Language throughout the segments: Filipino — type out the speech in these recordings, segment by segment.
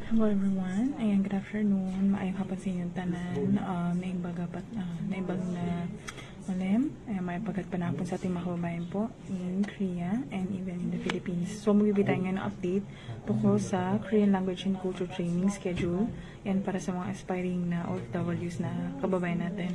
Hello everyone, ayan, good afternoon, maayong hapon sa inyong tanan, naibag na malim, ayan, may pagkat panapon sa ating mga kababayan po in Korea and even in the Philippines. So magbibigay tayo ngayon ng update tungkol sa Korean Language and Culture Training Schedule, yan para sa mga aspiring na OFWs na kababayan natin.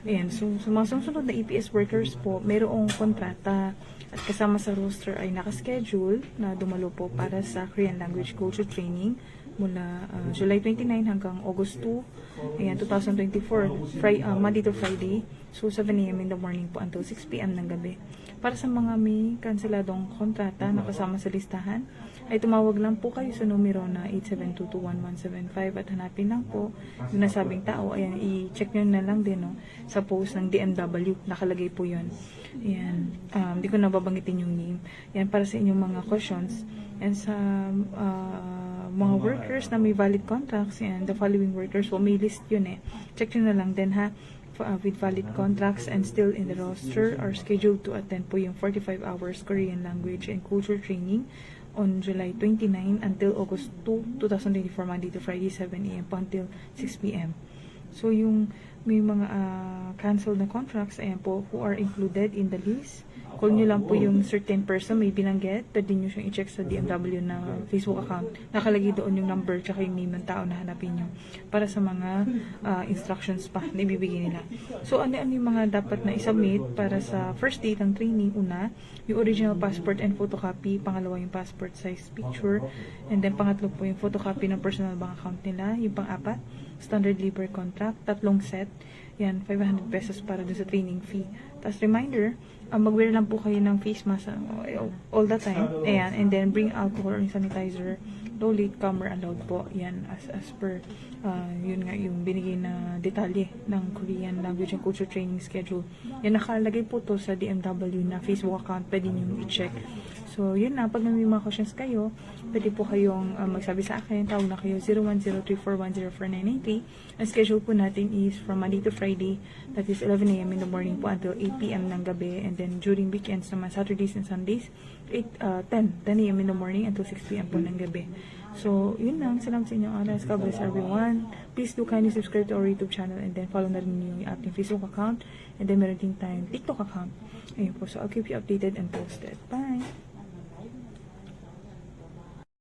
Ayan, so sa mga susunod na EPS workers po, mayroong kontrata at kasama sa roster ay nakaschedule na dumalo po para sa Korean Language Culture Training mula July 29 hanggang August 2, ayan, 2024, Monday to Friday, so 7 a.m. in the morning po until 6 p.m. ng gabi. Para sa mga may kanseladong kontrata na kasama sa listahan, ay tumawag lang po kayo sa numero na 87221-1175 at hanapin lang po yung nasabing tao. Ayan, i-check nyo na lang din, no, sa post ng DMW, nakalagay po yun. Ayan, hindi ko nababanggitin yung name. Yan, para sa inyong mga questions. And sa mga workers na may valid contracts, and the following workers, may list yun eh. Check nyo na lang din ha. With valid contracts and still in the roster are scheduled to attend po yung 45 hours Korean language and culture training on July 29 until August 2, 2024, Monday to Friday, 7 a.m. po until 6 p.m. So yung may mga canceled na contracts, ayan po, who are included in the list. Call nyo lang po yung certain person may binanggit. Pwede nyo siyang i-check sa DMW na Facebook account. Nakalagay doon yung number tsaka yung name ng tao na hanapin nyo para sa mga instructions pa na ibibigay nila. So ano-ano yung mga dapat na isubmit para sa first day ng training? Una, yung original passport and photocopy. Pangalawa, yung passport size picture. And then pangatlo po yung photocopy ng personal bank account nila. Yung pang-apat, standard labor contract, 3 set. Yan, 500 pesos para dun sa training fee. Tapos reminder, mag-wear lang po kayo ng face mask all the time. Ayan, and then bring alcohol or sanitizer. No latecomer allowed po. Yan, as per, yun nga, yung binigay na detalye ng Korean Language and Culture Training Schedule. Yan, nakalagay po to sa DMW na Facebook account. Pwede nyo i-check. So, yun na. Pag may mga questions kayo, pwede po kayong magsabi sa akin. Tawag na kayo 0103410493. Ang schedule po natin is from Monday to Friday. That is 11 a.m. in the morning po until 8 p.m. ng gabi. And then during weekends naman, Saturdays and Sundays, 10 a.m. in the morning until 6 p.m. po ng gabi. So, yun lang. Salamat sa inyong oras. God bless everyone. Please do kindly subscribe to our YouTube channel and then follow na rin yung ating Facebook account. And then meron din tayong TikTok account. Ayun po. So, I'll keep you updated and posted. Bye!